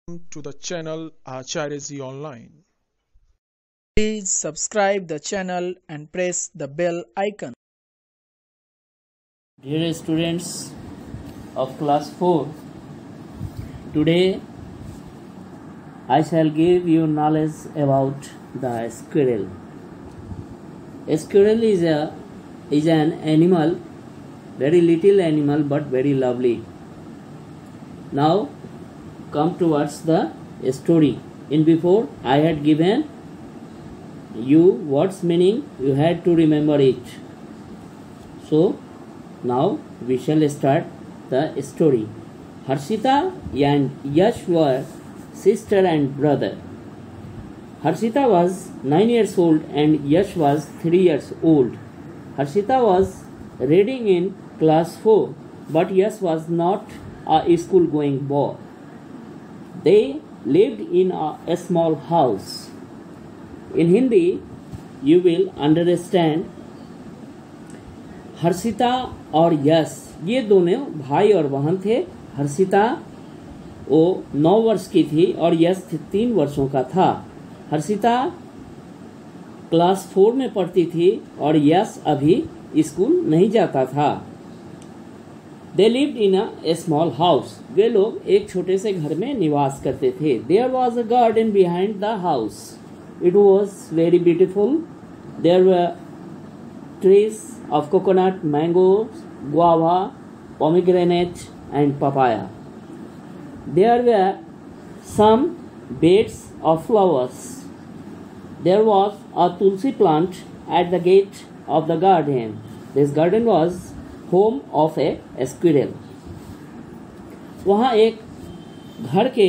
to the channel Acharyaji Online. Please subscribe the channel and press the bell icon. Dear students of class 4, today I shall give you knowledge about the squirrel. A squirrel is an animal, very little animal but very lovely. Now come towards the story. In before I had given you what's meaning, you had to remember it. So now we shall start the story. Harshita and Yash were sister and brother. Harshita was 9 years old and Yash was 3 years old. Harshita was reading in class 4, but Yash was not a school going boy. They lived in a small house. In Hindi, you will understand Harshita और यश ये दोनों भाई और बहन थे। हर्षिता वो 9 वर्ष की थी और यश 3 वर्षों का था। हर्षिता क्लास 4 में पढ़ती थी और यश अभी स्कूल नहीं जाता था। They lived in a small house. वे लोग एक छोटे से घर में निवास करते थे। There was a garden behind the house. It was very beautiful. There were trees of coconut, mangoes, guava, pomegranate and papaya. There were some beds of flowers. There was a tulsi plant at the gate of the garden. This garden was home of a squirrel. वहाँ एक घर के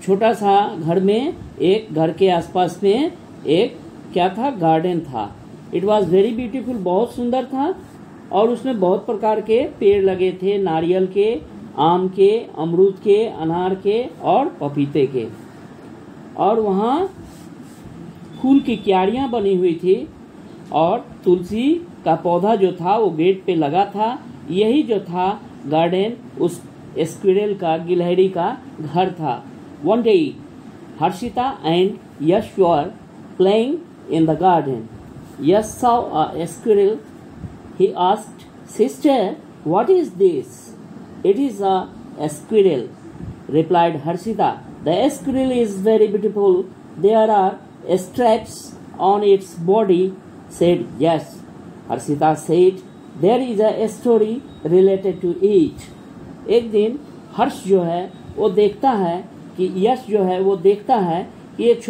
छोटा सा घर में एक घर के आसपास में एक क्या था, गार्डन था। इट वॉज वेरी ब्यूटीफुल, बहुत सुंदर था और उसमें बहुत प्रकार के पेड़ लगे थे, नारियल के, आम के, अमरूद के, अनार के और पपीते के। और वहाँ फूल की क्यारियां बनी हुई थी और तुलसी का पौधा जो था वो गेट पे लगा था। यही जो था गार्डन उस स्क्विरल का, गिलहरी का घर था। One day Harshita and Yash were playing in the garden. Yash saw a squirrel. He asked, "Sister, what is this?" "It is a squirrel," replied Harshita. "The squirrel is very beautiful. There are stripes on its body," said Yash. Harshita said, "There is a story related to it." एक दिन हर्ष जो है वो देखता है कि यश जो है वो देखता है कि एक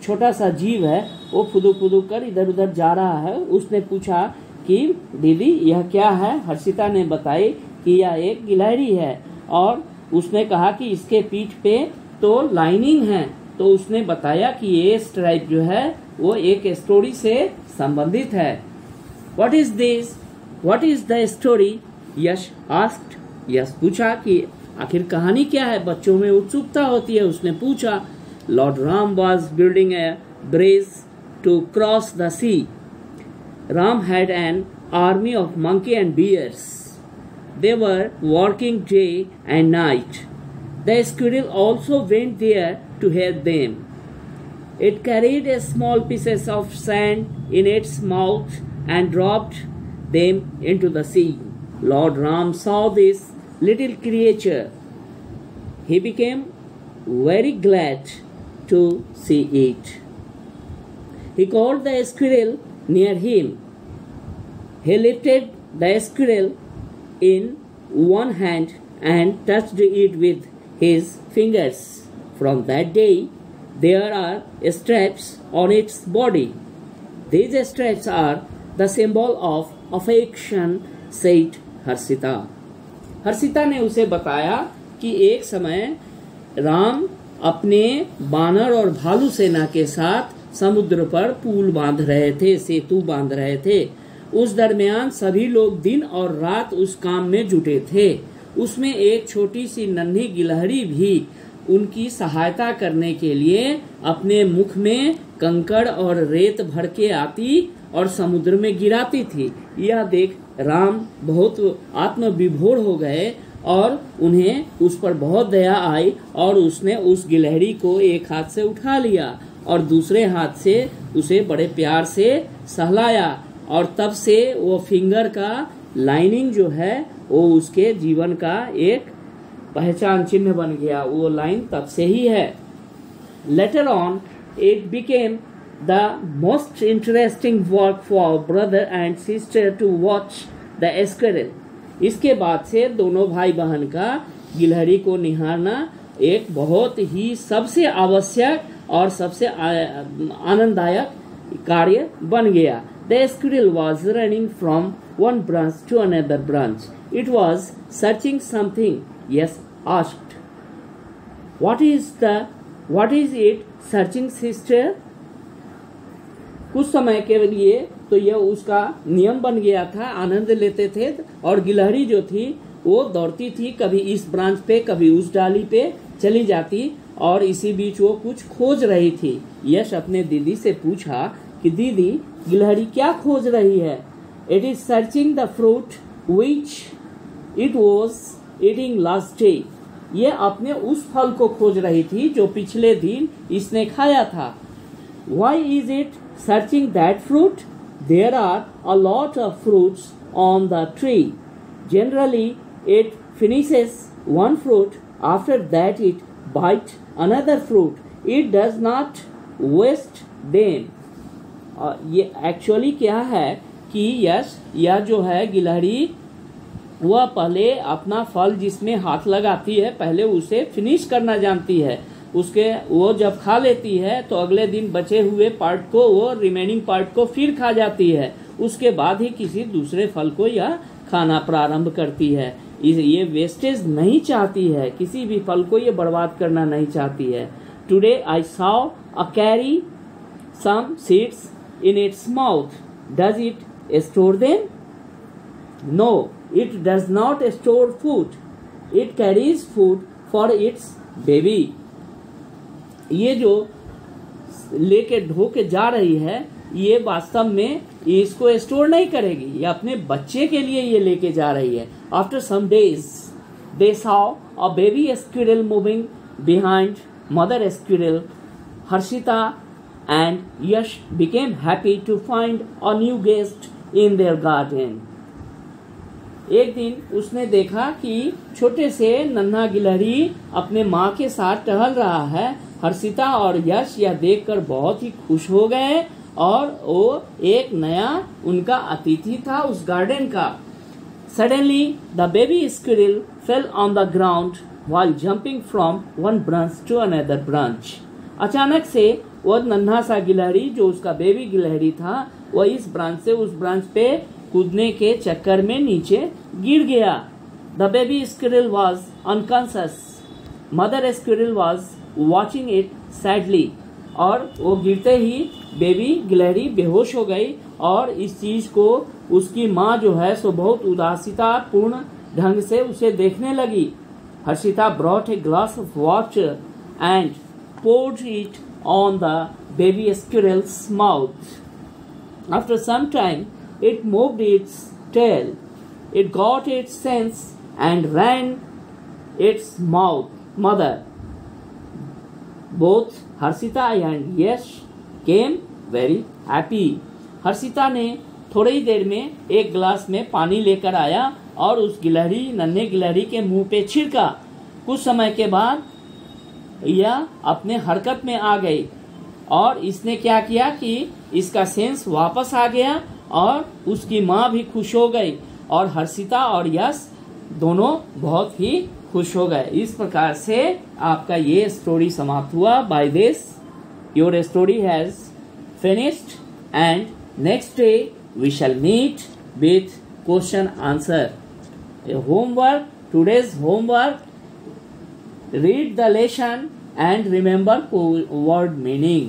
छोटा सा जीव है, वो फुदू कर इधर उधर जा रहा है। उसने पूछा कि दीदी यह क्या है? हर्षिता ने बताई कि यह एक गिलहरी है और उसने कहा कि इसके पीठ पे तो लाइनिंग है। तो उसने बताया कि ये स्ट्राइप जो है वो एक स्टोरी से संबंधित है। What is this? What is the story? Yash asked. यश पूछा कि आखिर कहानी क्या है? बच्चों में उत्सुकता होती है। उसने पूछा, Lord Ram was building a bridge to cross the sea. Ram had an army of monkey and bears. They were working day and night. The squirrel also went there to help them. It carried a small pieces of sand in its mouth and dropped them into the sea. Lord Ram saw this little creature. He became very glad to see it. He called the squirrel near him. He lifted the squirrel in one hand and touched it with his fingers. From that day, there are stripes on its body. These stripes are the symbol of affection, said Harshita. Harshita ने उसे बताया कि एक समय राम अपने बानर और भालू सेना के साथ समुद्र पर पुल बांध रहे थे, सेतु बांध रहे थे। उस दरमियान सभी लोग दिन और रात उस काम में जुटे थे। उसमें एक छोटी सी नन्ही गिलहरी भी उनकी सहायता करने के लिए अपने मुख में कंकड़ और रेत भर के आती और समुद्र में गिराती थी। यह देख राम बहुत आत्मविभोर हो गए और उन्हें उस पर बहुत दया आई और उसने उस गिलहरी को एक हाथ से उठा लिया और दूसरे हाथ से उसे बड़े प्यार से सहलाया और तब से वो फिंगर का लाइनिंग जो है वो उसके जीवन का एक पहचान चिन्ह बन गया। वो लाइन तब से ही है। Later on it became the most interesting work for brother and sister to watch the squirrel. इसके बाद से दोनों भाई बहन का गिलहरी को निहारना एक बहुत ही सबसे आवश्यक और सबसे आनंददायक कार्य बन गया। The squirrel was running from one branch to another branch. It was searching something. Yes, asked. What is it searching, sister? कुछ समय के लिए तो यह उसका नियम बन गया था, आनंद लेते थे और गिलहरी जो थी वो दौड़ती थी, कभी इस ब्रांच पे कभी उस डाली पे चली जाती और इसी बीच वो कुछ खोज रही थी। यश अपने दीदी से पूछा कि दीदी गिलहरी क्या खोज रही है? It is searching the fruit which it was eating last day. ये अपने उस फल को खोज रही थी जो पिछले दिन इसने खाया था। Why is it searching that fruit? There are a lot of fruits on the tree. Generally it finishes one fruit, after that it bite another fruit. It does not waste them. ये actually क्या है कि यह जो है गिलहरी वह पहले अपना फल जिसमें हाथ लगाती है पहले उसे फिनिश करना जानती है। उसके वो जब खा लेती है तो अगले दिन बचे हुए पार्ट को वो रिमेनिंग पार्ट को फिर खा जाती है। उसके बाद ही किसी दूसरे फल को यह खाना प्रारंभ करती है। ये वेस्टेज नहीं चाहती है, किसी भी फल को ये बर्बाद करना नहीं चाहती है। Today I saw a carry some seeds in its mouth. Does it store them? No, it does not store food. It carries food for its baby. ये जो लेके ढो के जा रही है ये वास्तव में इसको स्टोर नहीं करेगी, ये अपने बच्चे के लिए ये लेके जा रही है। After some days, they saw a baby squirrel moving behind mother squirrel. Harshita and Yash became happy to find a new guest in their garden. एक दिन उसने देखा कि छोटे से नन्हा गिलहरी अपने माँ के साथ टहल रहा है। हर्षिता और यश यह देखकर बहुत ही खुश हो गए और वो एक नया उनका अतिथि था उस गार्डन का। Suddenly the baby squirrel fell on the ground while jumping from one branch to another branch. अचानक से वह नन्हा सा गिलहरी जो उसका बेबी गिलहरी था वह इस ब्रांच से उस ब्रांच पे कूदने के चक्कर में नीचे गिर गया। The baby squirrel was unconscious. Mother squirrel was watching it sadly. और वो गिरते ही बेबी गिलहरी बेहोश हो गई और इस चीज को उसकी माँ जो है सो बहुत उदासीता पूर्ण ढंग से उसे देखने लगी। Harshita brought a glass of water and poured it on the baby squirrel's mouth. After some time, it moved its tail. It got its sense and ran its mother. Both Harshita and Yash came very happy. Harshita ने थोड़ी ही देर में एक गिलास में पानी लेकर आया और उस नन्हे गिलहरी के मुंह पे छिड़का। कुछ समय के बाद यह अपने हरकत में आ गई और इसने क्या किया कि इसका सेंस वापस आ गया और उसकी माँ भी खुश हो गई और हर्षिता और यश दोनों बहुत ही खुश हो गए। इस प्रकार से आपका ये स्टोरी समाप्त हुआ। By this your story has finished and next day we shall meet with question answer. Homework, today's homework, read the lesson and remember word meaning.